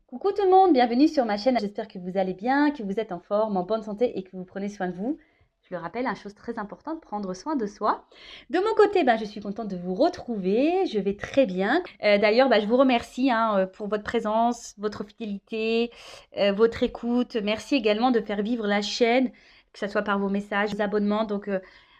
Coucou tout le monde, bienvenue sur ma chaîne. J'espère que vous allez bien, que vous êtes en forme, en bonne santé et que vous prenez soin de vous. Je le rappelle, une chose très importante, prendre soin de soi. De mon côté, je suis contente de vous retrouver. Je vais très bien. D'ailleurs, je vous remercie pour votre présence, votre fidélité, votre écoute. Merci également de faire vivre la chaîne, que ce soit par vos messages, vos abonnements. Donc,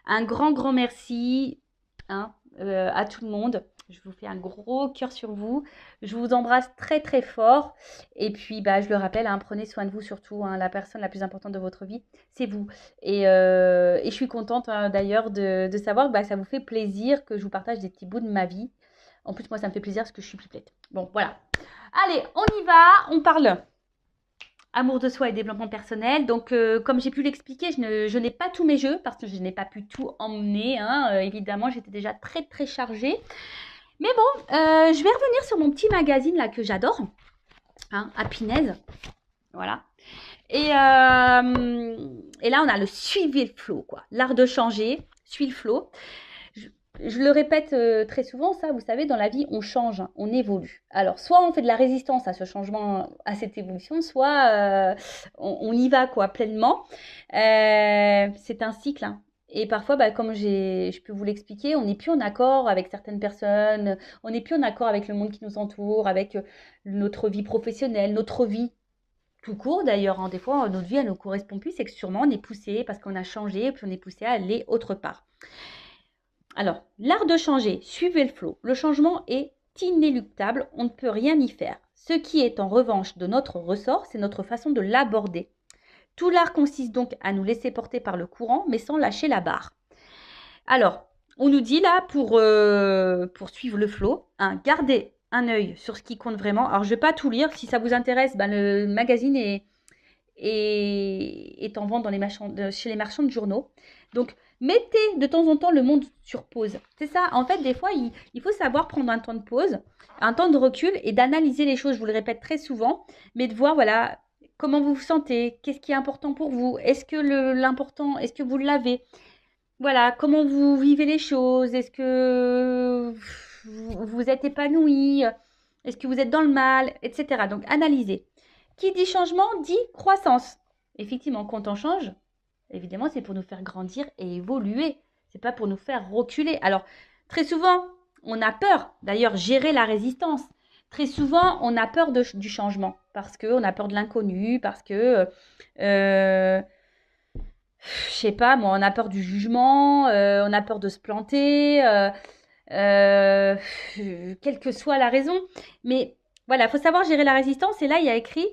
un grand merci à tout le monde. Je vous fais un gros cœur sur vous. Je vous embrasse très fort. Et puis, je le rappelle, prenez soin de vous surtout. La personne la plus importante de votre vie, c'est vous. Et je suis contente d'ailleurs de savoir que ça vous fait plaisir que je vous partage des petits bouts de ma vie. En plus, moi, ça me fait plaisir parce que je suis pipelette. Bon, voilà. Allez, on y va. On parle amour de soi et développement personnel. Donc, comme j'ai pu l'expliquer, je n'ai pas tous mes jeux parce que je n'ai pas pu tout emmener. Évidemment, j'étais déjà très chargée. Mais bon, je vais revenir sur mon petit magazine là que j'adore, Happiness, voilà. Et là, on a le suivez le flow, quoi. L'art de changer, suis le flow. Je le répète très souvent, ça, vous savez, dans la vie, on change, on évolue. Alors, soit on fait de la résistance à ce changement, à cette évolution, soit on y va, quoi, pleinement. C'est un cycle, Et parfois, comme je peux vous l'expliquer, on n'est plus en accord avec certaines personnes, on n'est plus en accord avec le monde qui nous entoure, avec notre vie professionnelle, notre vie tout court d'ailleurs. Des fois, notre vie, elle ne nous correspond plus, c'est que sûrement on est poussé parce qu'on a changé, puis on est poussé à aller autre part. Alors, l'art de changer, suivez le flot. Le changement est inéluctable, on ne peut rien y faire. Ce qui est en revanche de notre ressort, c'est notre façon de l'aborder. Tout l'art consiste donc à nous laisser porter par le courant, mais sans lâcher la barre. Alors, on nous dit là, pour suivre le flot, gardez un œil sur ce qui compte vraiment. Alors, je ne vais pas tout lire. Si ça vous intéresse, le magazine est en vente chez les marchands de journaux. Donc, mettez de temps en temps le monde sur pause. C'est ça. En fait, des fois, il faut savoir prendre un temps de pause, un temps de recul et d'analyser les choses. Je vous le répète très souvent, mais de voir, voilà, comment vous vous sentez, qu'est-ce qui est important pour vous, est-ce que l'important, est-ce que vous l'avez, voilà, comment vous vivez les choses, est-ce que vous êtes épanoui, est-ce que vous êtes dans le mal, etc. Donc, analysez. Qui dit changement dit croissance. Effectivement, quand on change, évidemment, c'est pour nous faire grandir et évoluer. C'est pas pour nous faire reculer. Alors, très souvent, on a peur. D'ailleurs, gérer la résistance. Très souvent, on a peur du changement parce qu'on a peur de l'inconnu, parce que, je sais pas, moi, on a peur du jugement, on a peur de se planter, quelle que soit la raison. Mais voilà, il faut savoir gérer la résistance. Et là, il y a écrit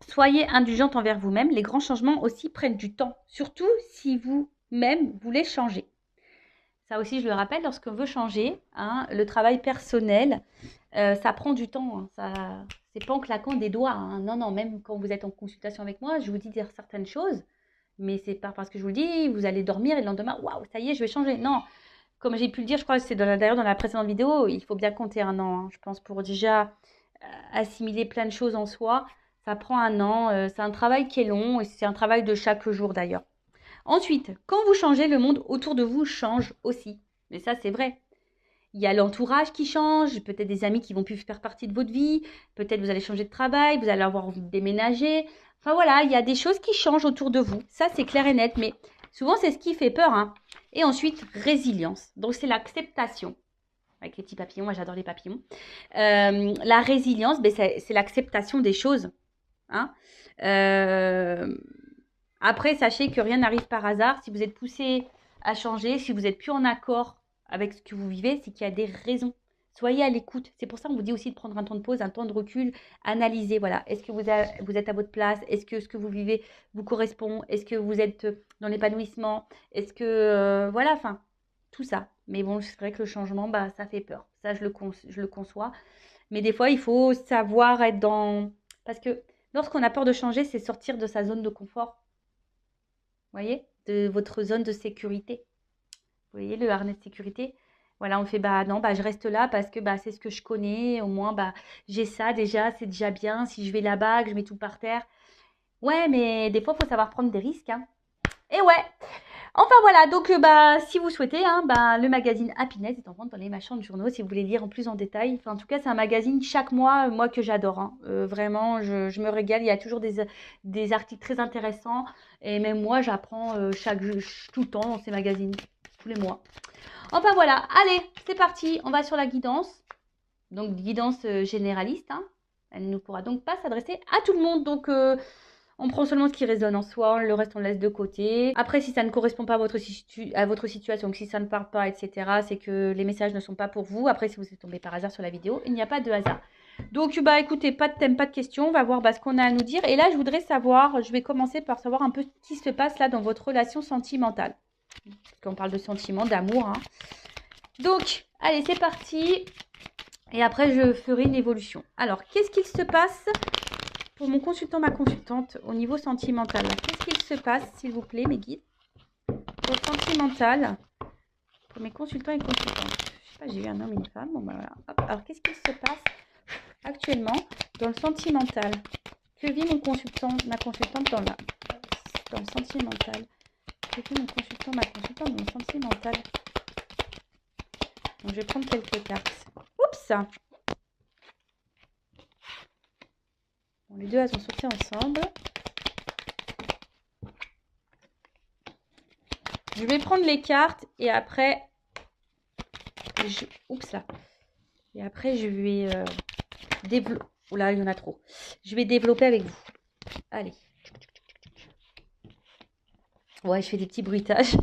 soyez indulgente envers vous-même. Les grands changements aussi prennent du temps, surtout si vous-même voulez changer. Ça aussi, je le rappelle, lorsqu'on veut changer, le travail personnel, ça prend du temps. C'est pas en claquant des doigts. Non, même quand vous êtes en consultation avec moi, je vous dis dire certaines choses, mais c'est pas parce que je vous le dis, vous allez dormir et le lendemain, waouh, ça y est, je vais changer. Non, comme j'ai pu le dire, je crois que c'est d'ailleurs dans la précédente vidéo, il faut bien compter un an, je pense, pour déjà assimiler plein de choses en soi. Ça prend un an, c'est un travail qui est long et c'est un travail de chaque jour d'ailleurs. Ensuite, quand vous changez, le monde autour de vous change aussi. Mais ça, c'est vrai. Il y a l'entourage qui change, peut-être des amis qui vont plus faire partie de votre vie, peut-être vous allez changer de travail, vous allez avoir envie de déménager. Enfin voilà, il y a des choses qui changent autour de vous. Ça, c'est clair et net, mais souvent, c'est ce qui fait peur. Et ensuite, résilience. Donc, c'est l'acceptation. Avec les petits papillons, moi j'adore les papillons. La résilience, c'est l'acceptation des choses. Après, sachez que rien n'arrive par hasard. Si vous êtes poussé à changer, si vous n'êtes plus en accord avec ce que vous vivez, c'est qu'il y a des raisons. Soyez à l'écoute. C'est pour ça qu'on vous dit aussi de prendre un temps de pause, un temps de recul, analyser. Voilà, est-ce que vous êtes à votre place? Est-ce que ce que vous vivez vous correspond? Est-ce que vous êtes dans l'épanouissement? Est-ce que voilà, enfin, tout ça. Mais bon, c'est vrai que le changement, ça fait peur. Ça, je le conçois. Mais des fois, il faut savoir être dans... Parce que lorsqu'on a peur de changer, c'est sortir de sa zone de confort. Vous voyez? De votre zone de sécurité. Vous voyez le harnais de sécurité? Voilà, on fait, non, je reste là parce que c'est ce que je connais. Au moins, j'ai ça déjà, c'est déjà bien. Si je vais là-bas, que je mets tout par terre. Ouais, mais des fois, il faut savoir prendre des risques. Et ouais. Enfin voilà, donc bah, si vous souhaitez, hein, bah, le magazine Happiness est en vente dans les marchands de journaux si vous voulez lire en plus en détail. Enfin, en tout cas, c'est un magazine chaque mois, moi que j'adore. Hein. Vraiment, je me régale. Il y a toujours des articles très intéressants. Et même moi, j'apprends tout le temps dans ces magazines, tous les mois. Enfin voilà, allez, c'est parti. On va sur la guidance. Donc, guidance généraliste. Hein. Elle ne pourra donc pas s'adresser à tout le monde. Donc, on prend seulement ce qui résonne en soi, le reste on laisse de côté. Après, si ça ne correspond pas à votre situation, que si ça ne parle pas, etc., c'est que les messages ne sont pas pour vous. Après, si vous êtes tombé par hasard sur la vidéo, il n'y a pas de hasard. Donc, bah écoutez, pas de thème, pas de question. On va voir ce qu'on a à nous dire. Et là, je voudrais savoir, je vais commencer par savoir un peu ce qui se passe là dans votre relation sentimentale. Parce qu'on parle de sentiments, d'amour. Hein. Donc, allez, c'est parti. Et après, je ferai une évolution. Alors, qu'est-ce qu'il se passe pour mon consultant, ma consultante, au niveau sentimental? Qu'est-ce qu'il se passe, s'il vous plaît, mes guides? Pour le sentimental, pour mes consultants et consultantes. Je sais pas, j'ai eu un homme et une femme. Bon, bah voilà. Hop. Alors, qu'est-ce qu'il se passe actuellement dans le sentimental? Que vit mon consultant, ma consultante dans le sentimental? Que vit mon consultant, ma consultante dans le sentimental? Donc, je vais prendre quelques cartes. Oups! Bon, les deux, elles sont sorties ensemble. Je vais prendre les cartes et après, oups là. Et après, je vais développer. Oh là, il y en a trop. Je vais développer avec vous. Allez. Ouais, je fais des petits bruitages.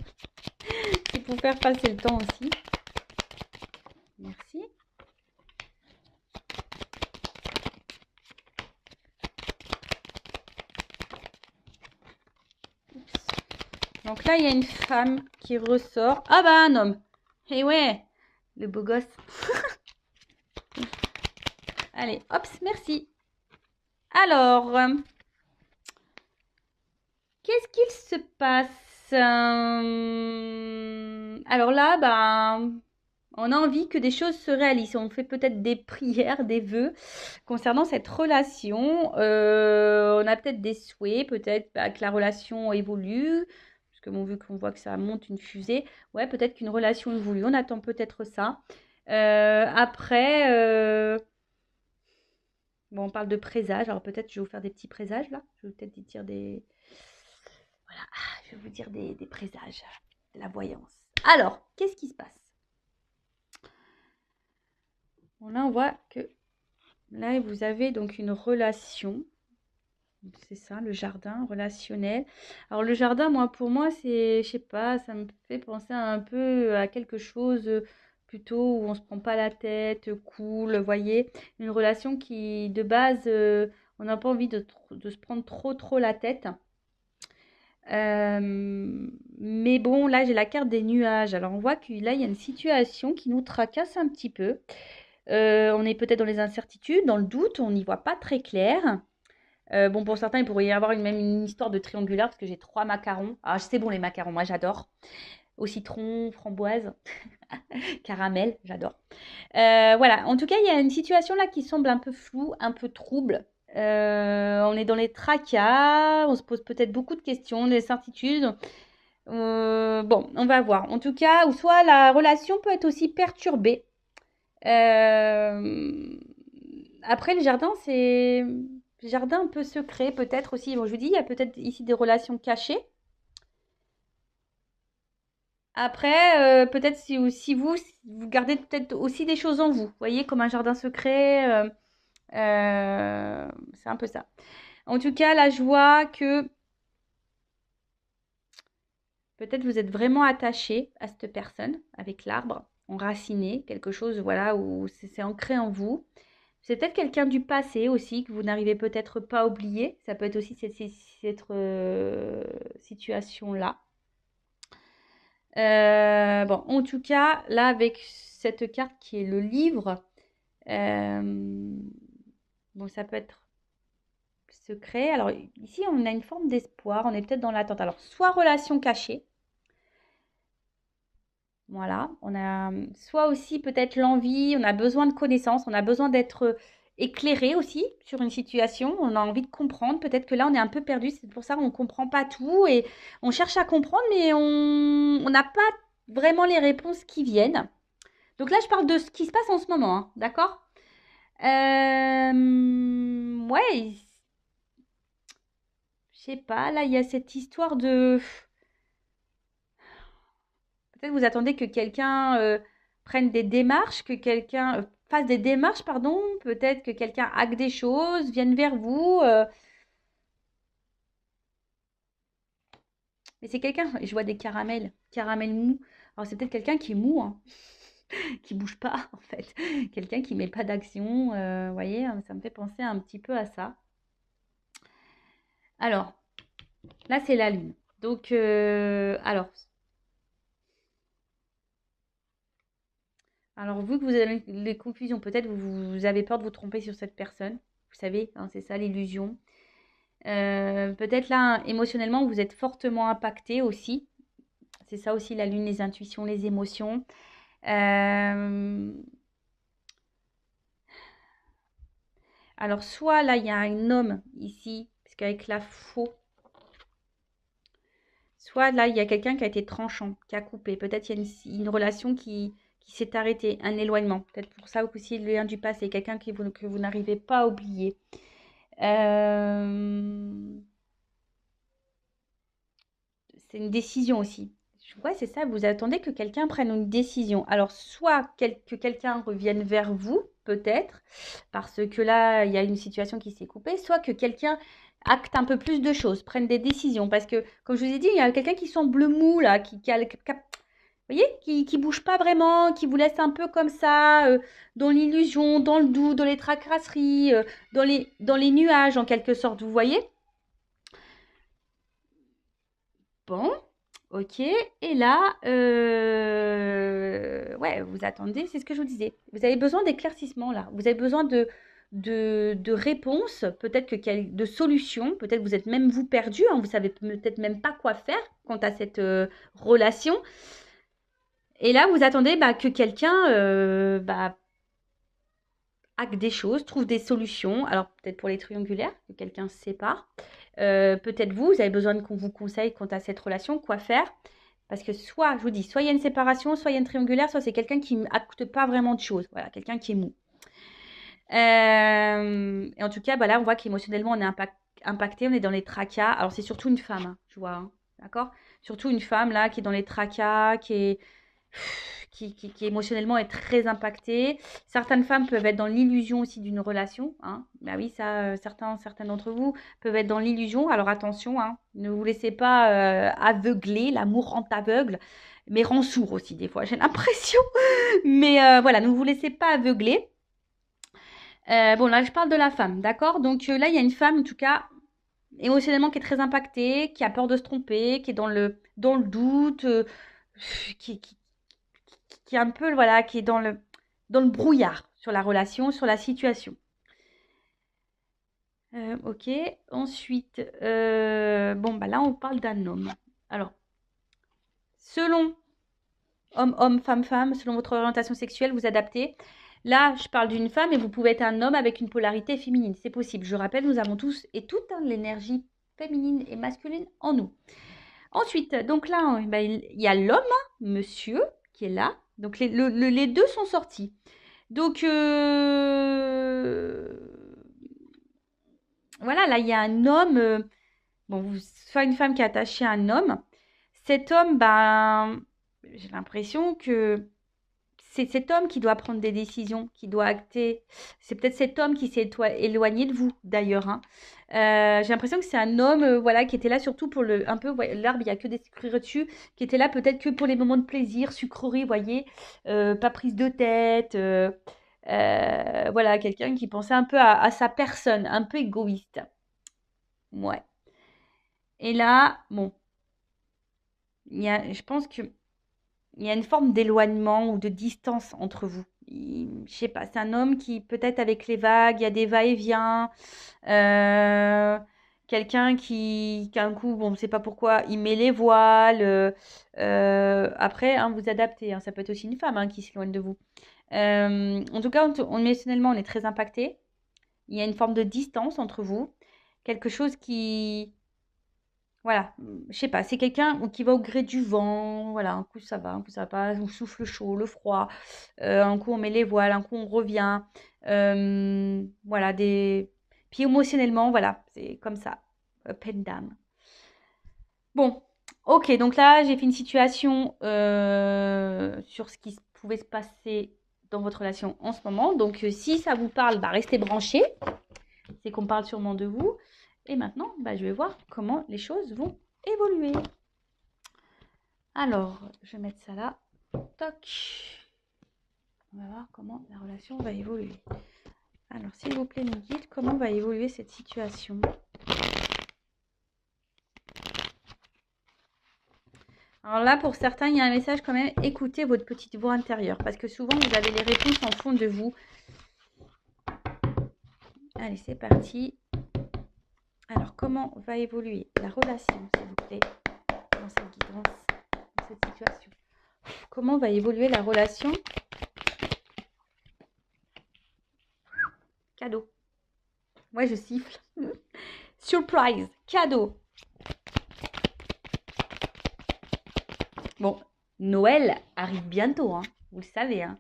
C'est pour faire passer le temps aussi. Merci. Oups. Donc là, il y a une femme qui ressort. Ah bah, un homme. Eh ouais, le beau gosse. Allez, hop, merci. Alors, qu'est-ce qu'il se passe? Alors là, bah, on a envie que des choses se réalisent. On fait peut-être des prières, des vœux concernant cette relation. On a peut-être des souhaits, peut-être que la relation évolue. Parce que bon, vu qu'on voit que ça monte une fusée, ouais, peut-être qu'une relation évolue. On attend peut-être ça. Après, bon, on parle de présages. Alors peut-être je vais vous faire des petits présages là. Je vais peut-être dire des... Voilà, je vais vous dire des présages, de la voyance. Alors, qu'est-ce qui se passe? Bon, là, on voit que là, vous avez donc une relation. C'est ça, le jardin relationnel. Alors, le jardin, moi, pour moi, c'est, je sais pas, ça me fait penser un peu à quelque chose plutôt où on se prend pas la tête, cool, vous voyez. Une relation qui, de base, on n'a pas envie de se prendre trop la tête. Mais bon, là, j'ai la carte des nuages. Alors, on voit que là, il y a une situation qui nous tracasse un petit peu. On est peut-être dans les incertitudes, dans le doute, on n'y voit pas très clair. Bon, pour certains, il pourrait y avoir même une histoire de triangulaire parce que j'ai 3 macarons. Ah, c'est bon les macarons, moi j'adore. Au citron, framboise, caramel, j'adore. Voilà, en tout cas, il y a une situation là qui semble un peu floue, un peu trouble. On est dans les tracas, on se pose peut-être beaucoup de questions, des incertitudes. Bon, on va voir. En tout cas, ou soit la relation peut être aussi perturbée. Après, le jardin, c'est jardin un peu secret, peut-être aussi. Bon, je vous dis, il y a peut-être ici des relations cachées. Après, peut-être si vous gardez peut-être aussi des choses en vous. Vous voyez, comme un jardin secret. C'est un peu ça. En tout cas, là, je vois que peut-être vous êtes vraiment attaché à cette personne avec l'arbre, enraciné, quelque chose, voilà, où c'est ancré en vous. C'est peut-être quelqu'un du passé aussi que vous n'arrivez peut-être pas à oublier. Ça peut être aussi cette situation-là. Bon, en tout cas, là, avec cette carte qui est le livre, bon, ça peut être secret. Alors, ici, on a une forme d'espoir. On est peut-être dans l'attente. Alors, soit relation cachée. Voilà, on a soit aussi peut-être l'envie, on a besoin de connaissances, on a besoin d'être éclairé aussi sur une situation. On a envie de comprendre. Peut-être que là, on est un peu perdu. C'est pour ça qu'on ne comprend pas tout et on cherche à comprendre, mais on n'a pas vraiment les réponses qui viennent. Donc là, je parle de ce qui se passe en ce moment, hein, d'accord? Ouais, je sais pas. Là, il y a cette histoire de... Peut-être vous attendez que quelqu'un prenne des démarches, que quelqu'un fasse des démarches, pardon. Peut-être que quelqu'un acte des choses, vienne vers vous. Mais c'est quelqu'un, je vois des caramels, caramels mous. Alors c'est peut-être quelqu'un qui est mou, hein, qui bouge pas en fait. Quelqu'un qui met pas d'action. Vous voyez, hein, ça me fait penser un petit peu à ça. Alors, là c'est la lune. Donc, alors, vu que vous avez les confusions, peut-être vous avez peur de vous tromper sur cette personne. Vous savez, hein, c'est ça l'illusion. Peut-être là, émotionnellement, vous êtes fortement impacté aussi. C'est ça aussi la lune, les intuitions, les émotions. Euh, alors, soit là, il y a un homme ici, parce qu'avec la faux, soit là, il y a quelqu'un qui a été tranchant, qui a coupé. Peut-être il y a une relation qui s'est arrêtée, un éloignement. Peut-être pour ça aussi le lien du passé, quelqu'un que vous n'arrivez pas à oublier. Euh, c'est une décision aussi. Ouais, c'est ça, vous attendez que quelqu'un prenne une décision. Alors, soit que quelqu'un revienne vers vous, peut-être, parce que là, il y a une situation qui s'est coupée, soit que quelqu'un acte un peu plus de choses, prenne des décisions. Parce que, comme je vous ai dit, il y a quelqu'un qui semble mou, là, vous voyez, qui bouge pas vraiment, qui vous laisse un peu comme ça, dans l'illusion, dans le doute, dans les tracasseries, dans les nuages, en quelque sorte, vous voyez? Bon, ok. Et là, ouais, vous attendez, c'est ce que je vous disais. Vous avez besoin d'éclaircissement là. Vous avez besoin de réponses, peut-être de solutions. Peut-être vous êtes même vous perdu, hein, vous savez peut-être même pas quoi faire quant à cette relation. Et là, vous attendez bah, que quelqu'un bah, acte des choses, trouve des solutions. Alors peut-être pour les triangulaires, que quelqu'un se sépare. Peut-être vous avez besoin qu'on vous conseille quant à cette relation, quoi faire. Parce que soit, je vous dis, soit il y a une séparation, soit il y a une triangulaire, soit c'est quelqu'un qui n'acte pas vraiment de choses. Voilà, quelqu'un qui est mou. Et en tout cas, bah là, on voit qu'émotionnellement, on est impacté, on est dans les tracas. Alors c'est surtout une femme, hein, je vois, hein, d'accord? Surtout une femme là qui est dans les tracas, qui émotionnellement est très impactée. Certaines femmes peuvent être dans l'illusion aussi d'une relation, hein. Bah oui, ça, certains d'entre vous peuvent être dans l'illusion. Alors attention, hein, ne vous laissez pas aveugler. L'amour rend aveugle, mais rend sourd aussi des fois, j'ai l'impression. Mais voilà, ne vous laissez pas aveugler. Bon, là, je parle de la femme, d'accord? Donc là, il y a une femme, en tout cas, émotionnellement, qui est très impactée, qui a peur de se tromper, qui est dans le doute, qui, qui, qui est un peu, voilà, qui est dans le brouillard sur la relation, sur la situation. Ok. Ensuite, bon, bah là, on parle d'un homme. Alors, selon homme, femme, selon votre orientation sexuelle, vous adaptez. Là, je parle d'une femme et vous pouvez être un homme avec une polarité féminine. C'est possible. Je rappelle, nous avons tous et toutes hein, l'énergie féminine et masculine en nous. Ensuite, donc là, ben, il y a l'homme, monsieur, qui est là. Donc les deux sont sortis. Donc voilà, là il y a un homme, bon, soit une femme qui est attachée à un homme. Cet homme, ben, j'ai l'impression que c'est cet homme qui doit prendre des décisions, qui doit acter. C'est peut-être cet homme qui s'est éloigné de vous, d'ailleurs, hein. J'ai l'impression que c'est un homme, voilà, qui était là surtout pour un peu, ouais, l'arbre, il n'y a que des sucreries dessus, qui était là peut-être que pour les moments de plaisir, sucreries, voyez, pas prise de tête, voilà, quelqu'un qui pensait un peu à sa personne, un peu égoïste. Ouais. Et là, bon, je pense que il y a une forme d'éloignement ou de distance entre vous. Je sais pas, c'est un homme qui, peut-être avec les vagues, il y a des va-et-vient. euh, Quelqu'un qui, un coup, bon, on ne sait pas pourquoi, il met les voiles. Après, hein, vous adaptez, hein, ça peut être aussi une femme hein, qui s'éloigne de vous. En tout cas, émotionnellement, on est très impacté. Il y a une forme de distance entre vous. Quelque chose qui... Voilà, je sais pas, c'est quelqu'un qui va au gré du vent. Voilà, un coup ça va, un coup ça va pas. On souffle chaud, le froid. Un coup on met les voiles, un coup on revient. Voilà, des... Puis émotionnellement, voilà, c'est comme ça. Up and down. Bon, ok, donc là, j'ai fait une situation sur ce qui pouvait se passer dans votre relation en ce moment. Donc, si ça vous parle, bah, restez branchés. C'est qu'on parle sûrement de vous. Et maintenant, bah, je vais voir comment les choses vont évoluer. Alors, je vais mettre ça là. Toc. On va voir comment la relation va évoluer. Alors, s'il vous plaît, nous dites comment va évoluer cette situation. Alors là, pour certains, il y a un message quand même. Écoutez votre petite voix intérieure. Parce que souvent, vous avez les réponses en fond de vous. Allez, c'est parti. Alors, comment va évoluer la relation, s'il vous plaît, dans cette guidance, dans cette situation? Comment va évoluer la relation? Cadeau. Ouais, je siffle. Surprise. Cadeau. Bon, Noël arrive bientôt, hein, vous le savez. Hein.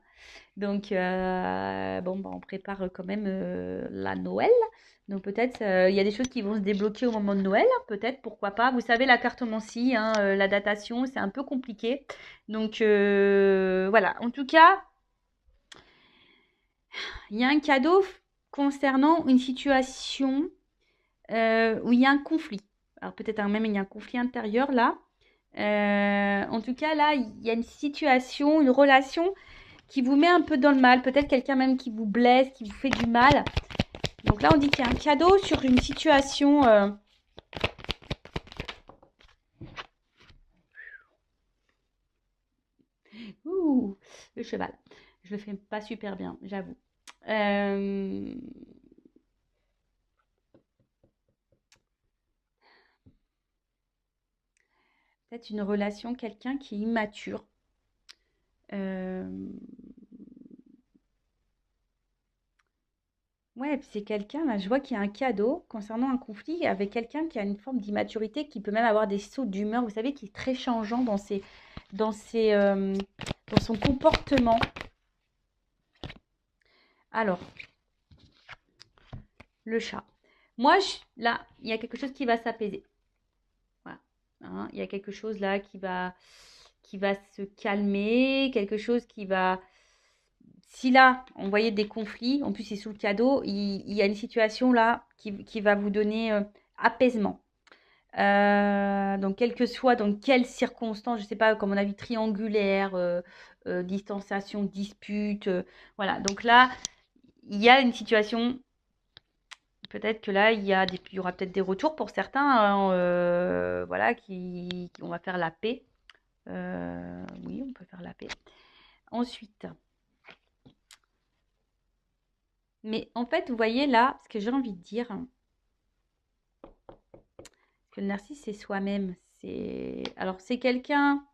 Donc, bon, bah, on prépare quand même la Noël. Donc, peut-être, il y a des choses qui vont se débloquer au moment de Noël. Peut-être, pourquoi pas. Vous savez, la cartomancie, hein, la datation, c'est un peu compliqué. Donc, voilà. En tout cas, il y a un cadeau concernant une situation où il y a un conflit. Alors, peut-être même il y a un conflit intérieur là. En tout cas, là, il y a une situation, une relation qui vous met un peu dans le mal. Peut-être quelqu'un même qui vous blesse, qui vous fait du mal. Donc là, on dit qu'il y a un cadeau sur une situation... Ouh, le cheval. Je le fais pas super bien, j'avoue. Peut-être une relation, quelqu'un qui est immature. Ouais, puis c'est quelqu'un, là, je vois qu'il y a un cadeau concernant un conflit avec quelqu'un qui a une forme d'immaturité, qui peut même avoir des sauts d'humeur, vous savez, qui est très changeant dans ses, dans son comportement. Alors, le chat. Moi, là, il y a quelque chose qui va s'apaiser. Voilà. Hein, il y a quelque chose là qui va se calmer, quelque chose qui va... Si là, on voyait des conflits, en plus c'est sous le cadeau, il y a une situation là qui va vous donner apaisement. Donc, quel que soit dans quelles circonstances, je ne sais pas, comme on a vu, triangulaire, distanciation, dispute, voilà. Donc là, il y a une situation, peut-être que là, il y aura peut-être des retours pour certains, hein, voilà, on va faire la paix. Oui, on peut faire la paix. Ensuite, mais en fait, vous voyez là, ce que j'ai envie de dire, que le narcisse, c'est soi-même. Alors, c'est quelqu'un,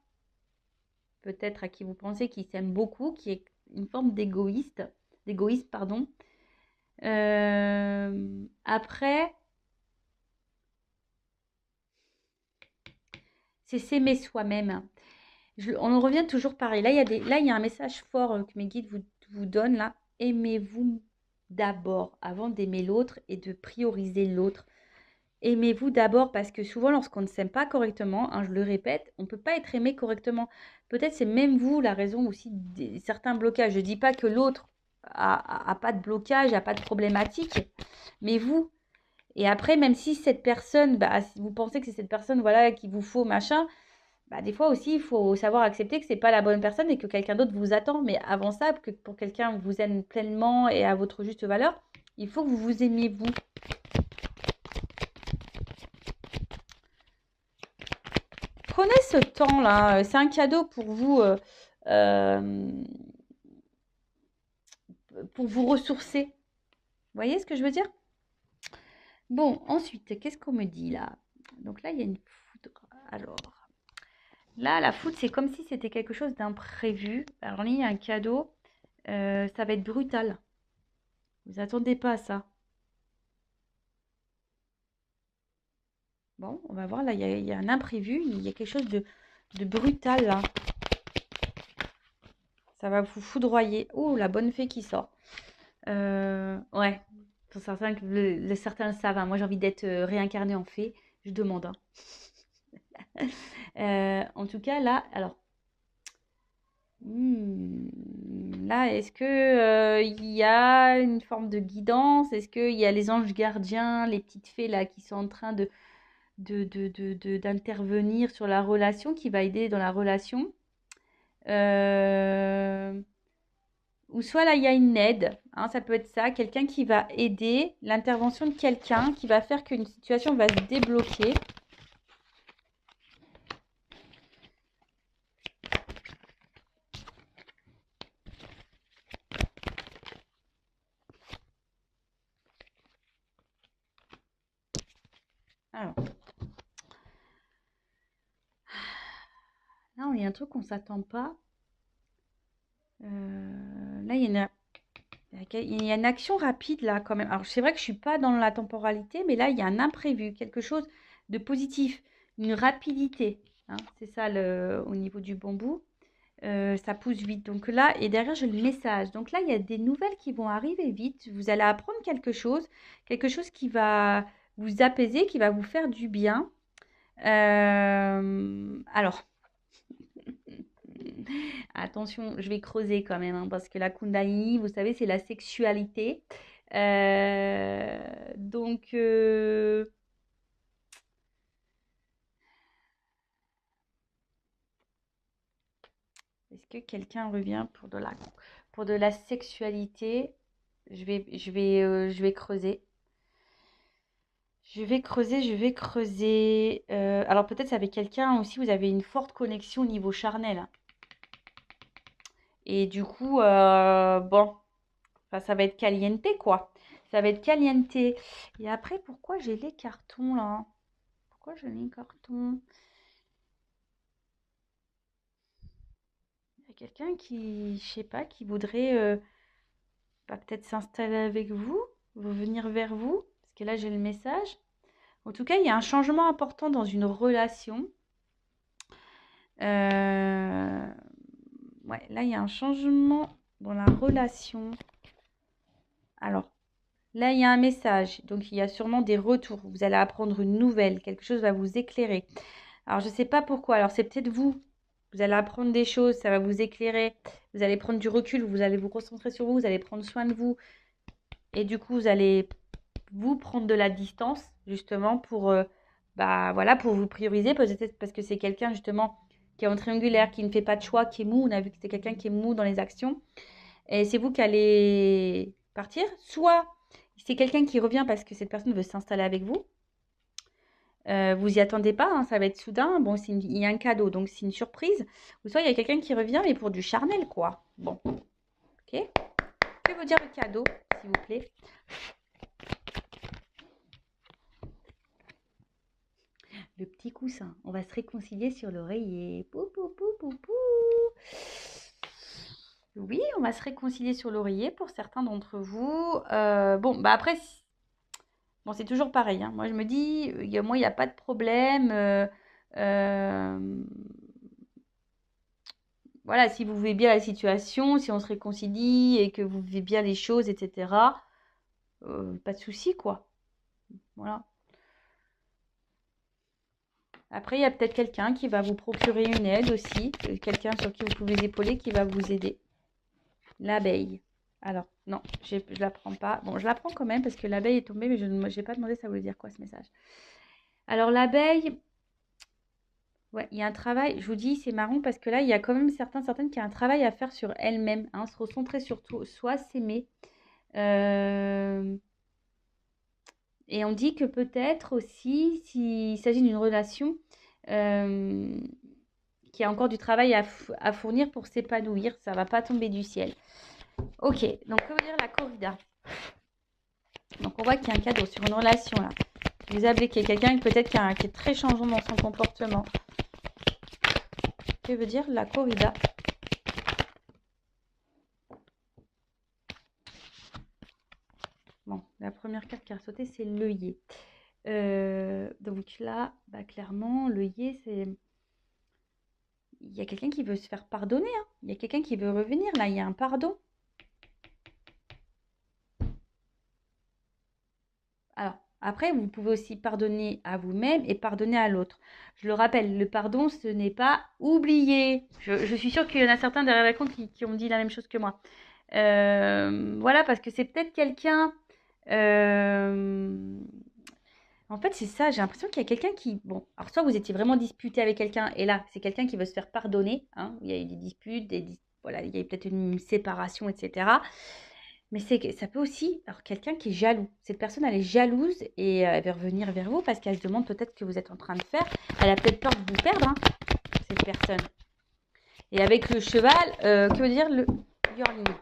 peut-être à qui vous pensez, qui s'aime beaucoup, qui est une forme d'égoïste, pardon. Après, c'est s'aimer soi-même. On en revient toujours pareil. Là, il y a un message fort que mes guides vous donnent là. Aimez-vous d'abord avant d'aimer l'autre et de prioriser l'autre. Aimez-vous d'abord parce que souvent, lorsqu'on ne s'aime pas correctement, hein, je le répète, on ne peut pas être aimé correctement. Peut-être c'est même vous la raison aussi de certains blocages. Je ne dis pas que l'autre a pas de blocage, a pas de problématique, mais vous. Et après, même si cette personne, bah, si vous pensez que c'est cette personne voilà, qu'il vous faut, machin, bah, des fois aussi, il faut savoir accepter que c'est pas la bonne personne et que quelqu'un d'autre vous attend. Mais avant ça, que pour quelqu'un vous aime pleinement et à votre juste valeur, il faut que vous vous aimiez vous. Prenez ce temps-là, c'est un cadeau pour vous ressourcer. Vous voyez ce que je veux dire? Bon, ensuite, qu'est-ce qu'on me dit là? Donc là, il y a une foudre. Alors, là, la foudre, c'est comme si c'était quelque chose d'imprévu. Alors là, il y a un cadeau. Ça va être brutal. Vous attendez pas à ça. Bon, on va voir, là, il y a un imprévu, il y a quelque chose de brutal, là. Ça va vous foudroyer. Oh, la bonne fée qui sort. Ouais, pour certains, certains le savent, hein. Moi, j'ai envie d'être réincarnée en fée. Je demande, hein. En tout cas, là, alors, là, est-ce que il y a une forme de guidance? Est-ce qu'il y a les anges gardiens, les petites fées là qui sont en train d'intervenir sur la relation, qui va aider dans la relation? Euh, Ou soit là, il y a une aide, hein, ça peut être ça, quelqu'un qui va aider, l'intervention de quelqu'un qui va faire qu'une situation va se débloquer. Alors, là, il y a un truc qu'on ne s'attend pas. Là, il y a une action rapide là quand même. Alors, c'est vrai que je ne suis pas dans la temporalité, mais là, il y a un imprévu, quelque chose de positif, une rapidité, hein, c'est ça au niveau du bambou. Ça pousse vite. Donc là, et derrière, j'ai le message. Donc là, il y a des nouvelles qui vont arriver vite. Vous allez apprendre quelque chose qui va vous apaiser, qui va vous faire du bien. Alors, attention, je vais creuser quand même, hein, parce que la Kundalini, vous savez, c'est la sexualité. Donc, est-ce que quelqu'un revient pour de la sexualité? Je vais creuser. Je vais creuser. Alors peut-être c'est avec quelqu'un aussi, vous avez une forte connexion au niveau charnel, hein. Et du coup, bon, enfin, ça va être caliente, quoi. Ça va être caliente. Et après, pourquoi j'ai les cartons là? Pourquoi j'ai les cartons? Il y a quelqu'un qui, je sais pas, qui voudrait bah, peut-être s'installer avec vous, venir vers vous. Parce que là, j'ai le message. En tout cas, il y a un changement important dans une relation. Euh, Ouais, là, il y a un changement dans la relation. Alors, là, il y a un message. Donc, il y a sûrement des retours. Vous allez apprendre une nouvelle. Quelque chose va vous éclairer. Alors, je ne sais pas pourquoi. Alors, c'est peut-être vous. Vous allez apprendre des choses. Ça va vous éclairer. Vous allez prendre du recul. Vous allez vous concentrer sur vous. Vous allez prendre soin de vous. Et du coup, vous allez vous prendre de la distance, justement, pour, bah, voilà, pour vous prioriser. Peut-être parce que c'est quelqu'un, justement, qui est en triangulaire, qui ne fait pas de choix, qui est mou. On a vu que c'est quelqu'un qui est mou dans les actions. Et c'est vous qui allez partir. Soit c'est quelqu'un qui revient parce que cette personne veut s'installer avec vous. Vous y attendez pas, hein, ça va être soudain. Bon, il y a un cadeau, donc c'est une surprise. Ou soit il y a quelqu'un qui revient, mais pour du charnel, quoi. Bon, ok. Que veut dire le cadeau, s'il vous plaît? Le petit coussin. On va se réconcilier sur l'oreiller. Pou, pou, pou, pou, pou. Oui, on va se réconcilier sur l'oreiller pour certains d'entre vous. Bon, bah après, bon, c'est toujours pareil, hein. Moi, je me dis, moi, il n'y a pas de problème. Euh, voilà, si vous vivez bien la situation, si on se réconcilie et que vous vivez bien les choses, etc., pas de souci, quoi. Voilà. Après, il y a peut-être quelqu'un qui va vous procurer une aide aussi, quelqu'un sur qui vous pouvez épauler qui va vous aider. L'abeille. Alors, non, je ne la prends pas. Bon, je la prends quand même parce que l'abeille est tombée, mais je n'ai pas demandé ça voulait dire quoi ce message. Alors, l'abeille, ouais, il y a un travail, je vous dis, c'est marrant parce que là, il y a quand même certaines qui ont un travail à faire sur elles-mêmes, hein, se recentrer sur tout, soit s'aimer. Et on dit que peut-être aussi, s'il s'agit d'une relation qui a encore du travail à fournir pour s'épanouir, ça ne va pas tomber du ciel. Ok, donc que veut dire la corrida? Donc on voit qu'il y a un cadeau sur une relation là. Vous appelez qu'il y a quelqu'un peut-être qui est très changeant dans son comportement. Que veut dire la corrida? Bon, la première carte qui a sauté, c'est l'œillet. Donc là, bah, clairement, l'œillet, c'est... Il y a quelqu'un qui veut se faire pardonner, hein. Il y a quelqu'un qui veut revenir, là, il y a un pardon. Alors, après, vous pouvez aussi pardonner à vous-même et pardonner à l'autre. Je le rappelle, le pardon, ce n'est pas oublier. Je suis sûre qu'il y en a certains derrière l'écran qui ont dit la même chose que moi. Voilà, parce que c'est peut-être quelqu'un... euh, En fait, c'est ça, j'ai l'impression qu'il y a quelqu'un qui... Bon, alors soit vous étiez vraiment disputé avec quelqu'un, et là, c'est quelqu'un qui veut se faire pardonner, hein, il y a eu des disputes, voilà, il y a eu peut-être une séparation, etc. Mais ça peut aussi... Alors, quelqu'un qui est jaloux. Cette personne, elle est jalouse et elle veut revenir vers vous parce qu'elle se demande peut-être ce que vous êtes en train de faire. Elle a peut-être peur de vous perdre, hein, cette personne. Et avec le cheval, que veut dire le yearling?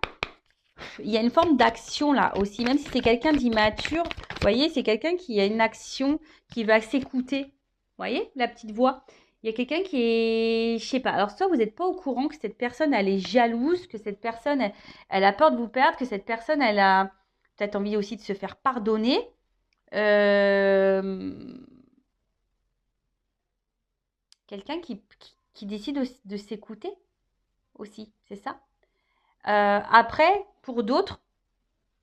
Il y a une forme d'action là aussi, même si c'est quelqu'un d'immature. Vous voyez, c'est quelqu'un qui a une action, qui va s'écouter. Vous voyez, la petite voix. Il y a quelqu'un qui est, je sais pas. Alors, soit vous n'êtes pas au courant que cette personne, elle est jalouse, que cette personne, elle a peur de vous perdre, que cette personne, elle a peut-être envie aussi de se faire pardonner. Euh, Quelqu'un qui décide de s'écouter aussi, c'est ça. Après, pour d'autres,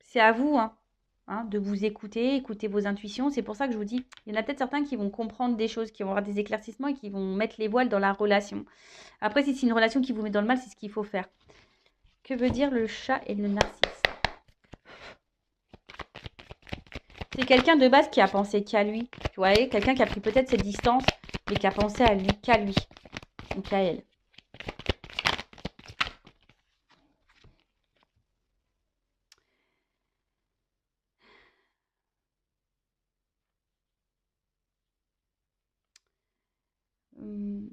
c'est à vous, hein, de vous écouter, écouter vos intuitions. C'est pour ça que je vous dis, il y en a peut-être certains qui vont comprendre des choses, qui vont avoir des éclaircissements et qui vont mettre les voiles dans la relation. Après, si c'est une relation qui vous met dans le mal, c'est ce qu'il faut faire. Que veut dire le chat et le narcisse? C'est quelqu'un de base qui a pensé qu'à lui. Tu vois, quelqu'un qui a pris peut-être cette distance, mais qui a pensé à lui, qu'à lui, ou qu'à elle. Hum.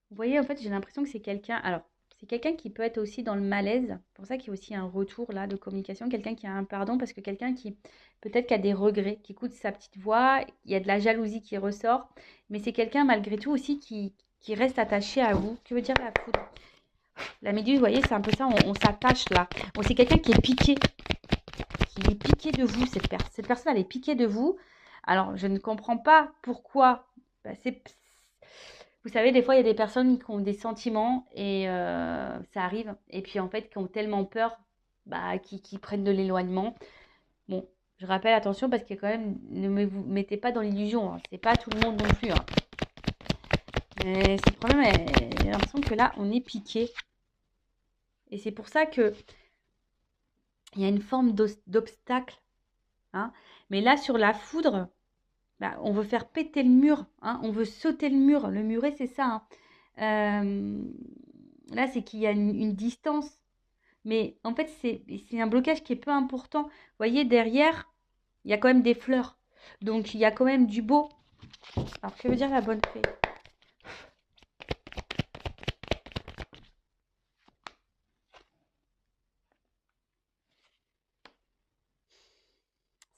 Vous voyez, en fait, j'ai l'impression que c'est quelqu'un. Alors, c'est quelqu'un qui peut être aussi dans le malaise. C'est pour ça qu'il y a aussi un retour là de communication. Quelqu'un qui a un pardon, parce que quelqu'un qui peut-être qui a des regrets, qui écoute sa petite voix. Il y a de la jalousie qui ressort. Mais c'est quelqu'un malgré tout aussi qui reste attaché à vous. Que veut dire la foudre? La méduse, vous voyez, c'est un peu ça. On s'attache là. Bon, c'est quelqu'un qui est piqué. Qui est piqué de vous. Cette personne, elle est piquée de vous. Alors, je ne comprends pas pourquoi. Bah, vous savez, des fois, il y a des personnes qui ont des sentiments et ça arrive. Et puis, en fait, qui ont tellement peur, bah, qui prennent de l'éloignement. Bon, je rappelle, attention, parce que quand même, vous mettez pas dans l'illusion, hein. C'est pas tout le monde non plus, hein. Mais c'est le problème, j'ai l'impression que là, on est piqué. Et c'est pour ça que il y a une forme d'obstacle, hein. Mais là, sur la foudre, bah, on veut faire péter le mur, hein. On veut sauter le mur. Le muret, c'est ça, hein. Euh, Là, c'est qu'il y a une distance. Mais en fait, c'est un blocage qui est peu important. Vous voyez, derrière, il y a quand même des fleurs. Donc, il y a quand même du beau. Alors, que veut dire la bonne fée?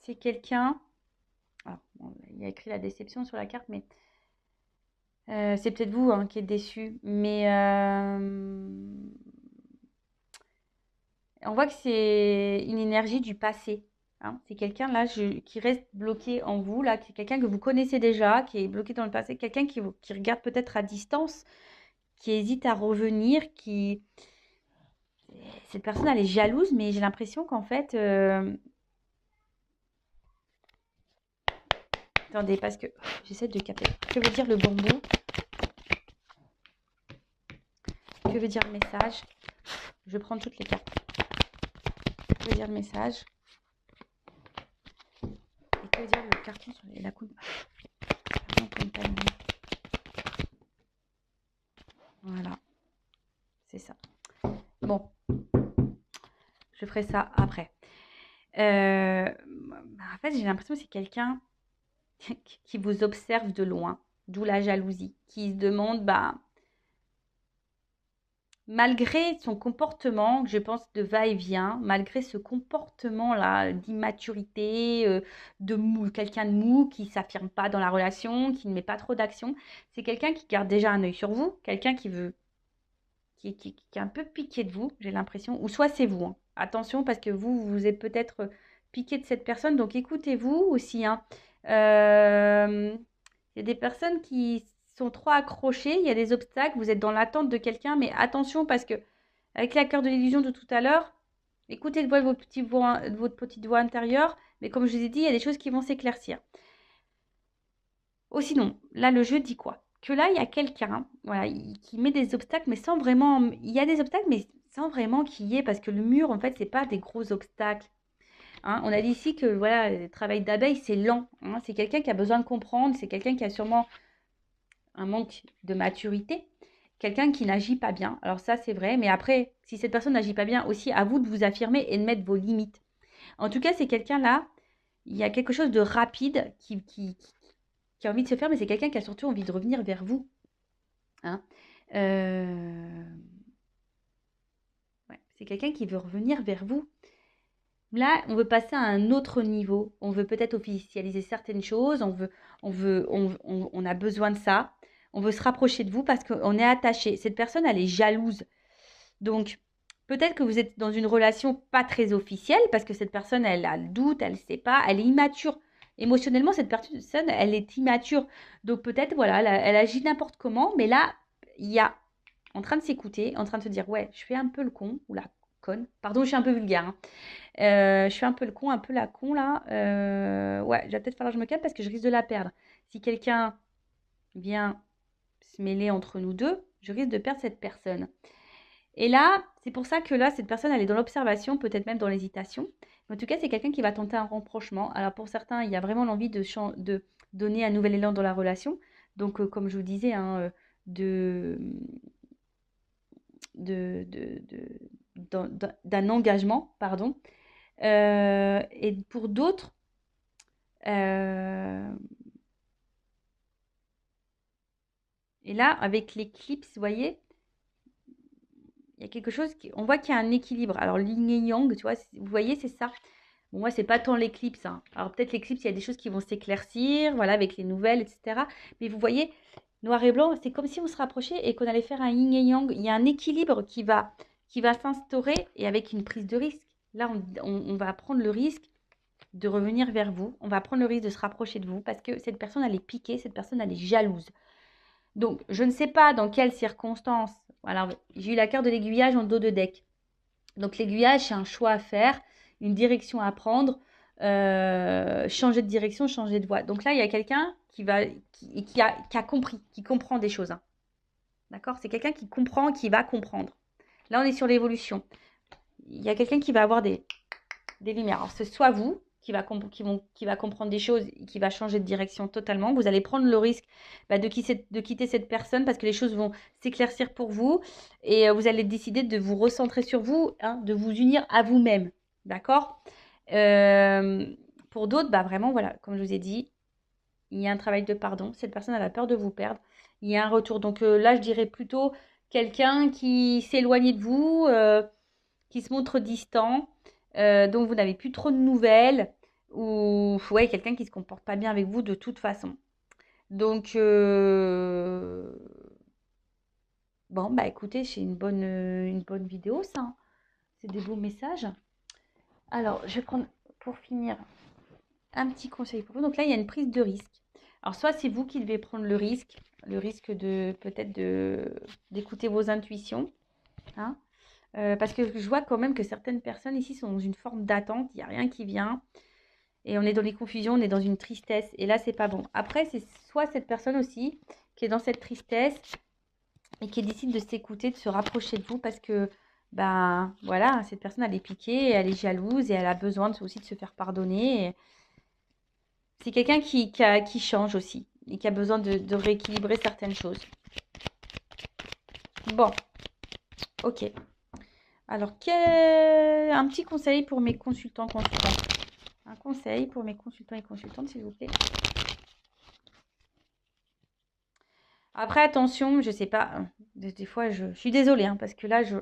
C'est quelqu'un... Alors, bon, il y a écrit la déception sur la carte, mais c'est peut-être vous, hein, qui êtes déçu. Mais on voit que c'est une énergie du passé, hein. C'est quelqu'un là qui reste bloqué en vous, là, qui est quelqu'un que vous connaissez déjà, qui est bloqué dans le passé, quelqu'un qui regarde peut-être à distance, qui hésite à revenir, qui... Cette personne, elle est jalouse, mais j'ai l'impression qu'en fait... Attendez, parce que j'essaie de capter. Que veut dire le bambou? Que veut dire le message? Je vais prendre toutes les cartes. Que veut dire le message? Et que veut dire le carton sur la coupe? Voilà, c'est ça. Bon, je ferai ça après. En fait, j'ai l'impression que c'est quelqu'un qui vous observe de loin, d'où la jalousie, qui se demande, bah, malgré son comportement, je pense, de va-et-vient, malgré ce comportement-là d'immaturité, de mou, quelqu'un de mou, qui ne s'affirme pas dans la relation, qui ne met pas trop d'action, c'est quelqu'un qui garde déjà un œil sur vous, quelqu'un qui qui est un peu piqué de vous, j'ai l'impression. Ou soit c'est vous, hein. Attention, parce que vous êtes peut-être piqué de cette personne. Donc écoutez-vous aussi, hein. Il y a des personnes qui sont trop accrochées, il y a des obstacles, vous êtes dans l'attente de quelqu'un, mais attention parce que avec la cœur de l'illusion de tout à l'heure, écoutez le voix de votre petite voix intérieure, mais comme je vous ai dit, il y a des choses qui vont s'éclaircir. Oh, sinon, là, le jeu dit quoi? Que là, il y a quelqu'un, voilà, qui met des obstacles, mais sans vraiment. Il y a des obstacles, mais sans vraiment qu'il y ait, parce que le mur, en fait, c'est pas des gros obstacles. Hein. On a dit ici que voilà, le travail d'abeille, c'est lent. Hein. C'est quelqu'un qui a besoin de comprendre, c'est quelqu'un qui a sûrement un manque de maturité, quelqu'un qui n'agit pas bien. Alors ça, c'est vrai, mais après, si cette personne n'agit pas bien, aussi à vous de vous affirmer et de mettre vos limites. En tout cas, c'est quelqu'un là, il y a quelque chose de rapide qui a envie de se faire, mais c'est quelqu'un qui a surtout envie de revenir vers vous. Hein. Ouais, c'est quelqu'un qui veut revenir vers vous. Là, on veut passer à un autre niveau. On veut peut-être officialiser certaines choses. On a besoin de ça. On veut se rapprocher de vous parce qu'on est attaché. Cette personne, elle est jalouse. Donc, peut-être que vous êtes dans une relation pas très officielle parce que cette personne, elle a le doute, elle ne sait pas, elle est immature. Émotionnellement, cette personne, elle est immature. Donc, peut-être, voilà, elle agit n'importe comment. Mais là, il y a en train de s'écouter, en train de se dire, ouais, je fais un peu le con ou la conne. Pardon, je suis un peu vulgaire. Hein. Je fais un peu le con, un peu la con là. Ouais, il va peut-être falloir que je me calme parce que je risque de la perdre. Si quelqu'un vient se mêler entre nous deux, je risque de perdre cette personne. Et là, c'est pour ça que là, cette personne, elle est dans l'observation, peut-être même dans l'hésitation. En tout cas, c'est quelqu'un qui va tenter un rapprochement. Alors pour certains, il y a vraiment l'envie de donner un nouvel élan dans la relation. Donc, comme je vous disais, hein, de, d'un engagement, pardon. Et pour d'autres, euh, et là, avec l'éclipse, vous voyez, il y a quelque chose, on voit qu'il y a un équilibre. Alors, yin et yang, tu vois, vous voyez, c'est ça. Bon, moi, c'est pas tant l'éclipse. Hein. Alors, peut-être l'éclipse, il y a des choses qui vont s'éclaircir, voilà, avec les nouvelles, etc. Mais vous voyez, noir et blanc, c'est comme si on se rapprochait et qu'on allait faire un yin et yang. Il y a un équilibre qui va s'instaurer et avec une prise de risque. Là, on va prendre le risque de revenir vers vous. On va prendre le risque de se rapprocher de vous parce que cette personne, elle est piquée, cette personne, elle est jalouse. Donc, je ne sais pas dans quelles circonstances. Alors, j'ai eu la carte de l'aiguillage en dos de deck. Donc, l'aiguillage, c'est un choix à faire, une direction à prendre, changer de direction, changer de voie. Donc là, il y a quelqu'un qui a compris, qui comprend des choses. Hein. D'accord? C'est quelqu'un qui comprend, qui va comprendre. Là, on est sur l'évolution. Il y a quelqu'un qui va avoir des lumières. Alors, c'est soit vous qui va comprendre des choses et qui va changer de direction totalement. Vous allez prendre le risque de quitter cette personne parce que les choses vont s'éclaircir pour vous et vous allez décider de vous recentrer sur vous, hein, de vous unir à vous-même. D'accord. Pour d'autres, vraiment, voilà, comme je vous ai dit, il y a un travail de pardon. Cette personne, elle a peur de vous perdre. Il y a un retour. Donc là, je dirais plutôt quelqu'un qui s'éloigne de vous, qui se montre distant, dont vous n'avez plus trop de nouvelles, ou ouais, quelqu'un qui ne se comporte pas bien avec vous de toute façon. Donc, bon, écoutez, c'est une bonne vidéo, ça. Hein. C'est des beaux messages. Alors, je vais prendre, pour finir, un petit conseil pour vous. Donc là, il y a une prise de risque. Alors, soit c'est vous qui devez prendre le risque de peut-être d'écouter vos intuitions, hein, parce que je vois quand même que certaines personnes ici sont dans une forme d'attente, il n'y a rien qui vient, et on est dans les confusions, on est dans une tristesse, et là, c'est pas bon. Après, c'est soit cette personne aussi qui est dans cette tristesse et qui décide de s'écouter, de se rapprocher de vous, parce que, voilà, cette personne, elle est piquée, elle est jalouse, et elle a besoin aussi de se faire pardonner. C'est quelqu'un qui change aussi, et qui a besoin de rééquilibrer certaines choses. Bon, ok. Alors, un petit conseil pour mes consultants. Un conseil pour mes consultants et consultantes, s'il vous plaît. Après, attention, je sais pas. Des fois, je suis désolée, hein, parce que là, je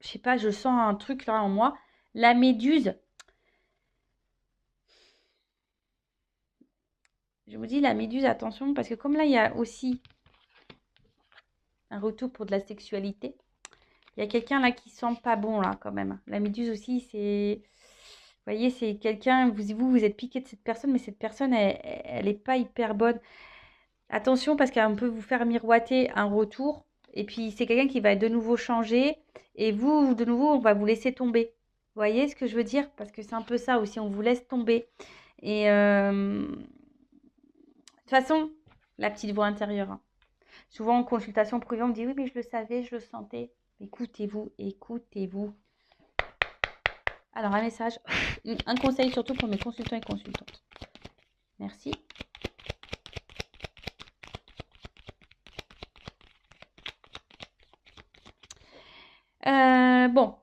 sais pas, je sens un truc là en moi. La méduse. Je vous dis, la méduse, attention, parce que comme là, il y a aussi Un retour pour de la sexualité. Il y a quelqu'un là qui sent pas bon là quand même. La méduse aussi, c'est... Vous voyez, c'est quelqu'un, vous êtes piqué de cette personne, mais cette personne, elle est pas hyper bonne. Attention parce qu'elle peut vous faire miroiter un retour. Et puis c'est quelqu'un qui va de nouveau changer. Et vous, de nouveau, on va vous laisser tomber. Vous voyez ce que je veux dire? Parce que c'est un peu ça aussi, on vous laisse tomber. Et de toute façon, la petite voix intérieure, hein. Souvent en consultation privée, on me dit oui, mais je le savais, je le sentais. Écoutez-vous, écoutez-vous. Alors, un message, un conseil surtout pour mes consultants et consultantes. Merci. Bon,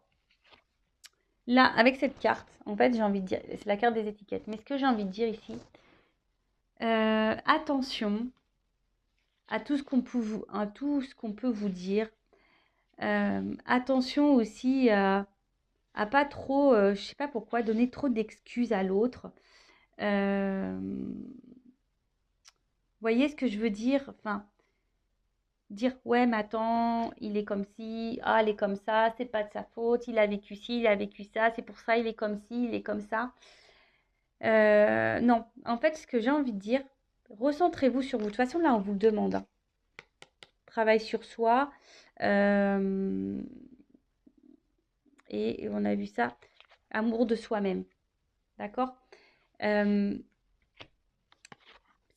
là, avec cette carte, en fait, j'ai envie de dire, c'est la carte des étiquettes. Mais ce que j'ai envie de dire ici, attention à tout ce qu'on peut vous dire. Attention aussi à pas trop, je sais pas pourquoi, donner trop d'excuses à l'autre. Voyez ce que je veux dire? Enfin, dire ouais, mais attends, il est comme ci, ah, elle est comme ça, c'est pas de sa faute, il a vécu ci, il a vécu ça, c'est pour ça, il est comme ci, il est comme ça. Non, en fait, ce que j'ai envie de dire, recentrez-vous sur vous. De toute façon, là, on vous le demande, hein. Travail sur soi. Et on a vu ça, amour de soi-même. D'accord?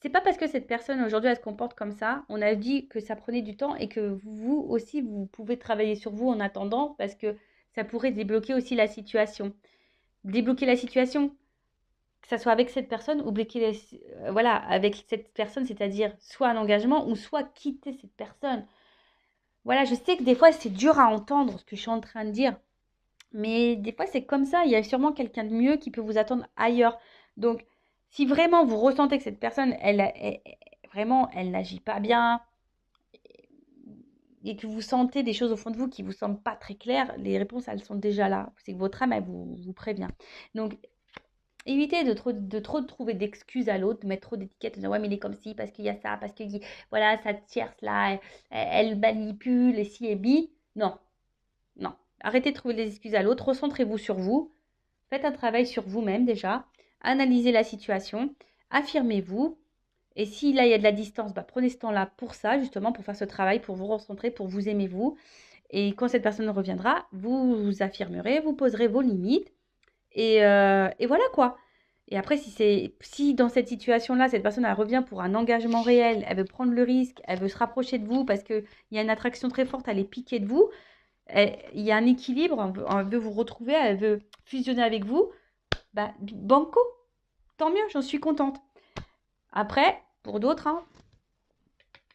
C'est pas parce que cette personne aujourd'hui elle se comporte comme ça, on a dit que ça prenait du temps et que vous aussi vous pouvez travailler sur vous en attendant parce que ça pourrait débloquer aussi la situation. Débloquer la situation, que ça soit avec cette personne ou voilà, avec cette personne, c'est-à-dire soit un engagement ou soit quitter cette personne. Voilà, je sais que des fois c'est dur à entendre ce que je suis en train de dire, mais des fois c'est comme ça, il y a sûrement quelqu'un de mieux qui peut vous attendre ailleurs. Donc, si vraiment vous ressentez que cette personne, vraiment, elle n'agit pas bien et que vous sentez des choses au fond de vous qui ne vous semblent pas très claires, les réponses, elles sont déjà là. C'est que votre âme, elle vous prévient. Donc, évitez de trop trouver d'excuses à l'autre, de mettre trop d'étiquettes, de dire ouais, mais il est comme ci, parce qu'il y a ça, parce que voilà, cette tierce là, elle manipule, et si et bi. Non, non. Arrêtez de trouver des excuses à l'autre, recentrez-vous sur vous, faites un travail sur vous-même déjà, analysez la situation, affirmez-vous. Et si là, il y a de la distance, bah, prenez ce temps-là pour ça, justement, pour faire ce travail, pour vous recentrer, pour vous aimer vous. Et quand cette personne reviendra, vous vous affirmerez, vous poserez vos limites. Et voilà quoi. Et après, si dans cette situation-là, cette personne elle revient pour un engagement réel, elle veut prendre le risque, elle veut se rapprocher de vous parce qu'il y a une attraction très forte, elle est piquée de vous, il y a un équilibre, elle veut vous retrouver, elle veut fusionner avec vous, bah, banco, tant mieux, j'en suis contente. Après, pour d'autres, hein,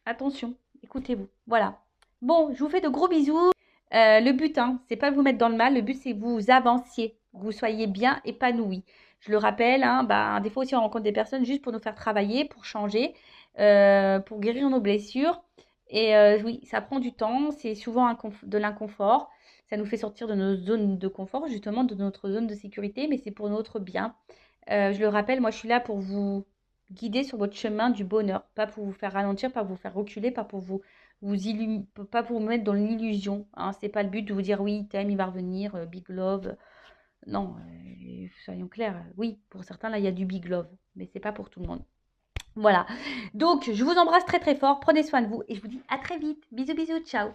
attention, écoutez-vous. Voilà. Bon, je vous fais de gros bisous. Le but, hein, c'est pas de vous mettre dans le mal. Le but, c'est que vous avanciez, que vous soyez bien épanouis. Je le rappelle, hein, bah, des fois aussi, on rencontre des personnes juste pour nous faire travailler, pour changer, pour guérir nos blessures. Et oui, ça prend du temps. C'est souvent de l'inconfort. Ça nous fait sortir de nos zones de confort, justement, de notre zone de sécurité, mais c'est pour notre bien. Je le rappelle, moi, je suis là pour vous guider sur votre chemin du bonheur, pas pour vous faire ralentir, pas pour vous faire reculer, pas pour pas pour vous mettre dans l'illusion, hein. C'est pas le but de vous dire oui, il t'aime, il va revenir, big love. Non, soyons clairs. Oui, pour certains, là, il y a du big love, mais c'est pas pour tout le monde. Voilà. Donc, je vous embrasse très très fort. Prenez soin de vous et je vous dis à très vite. Bisous, bisous, ciao.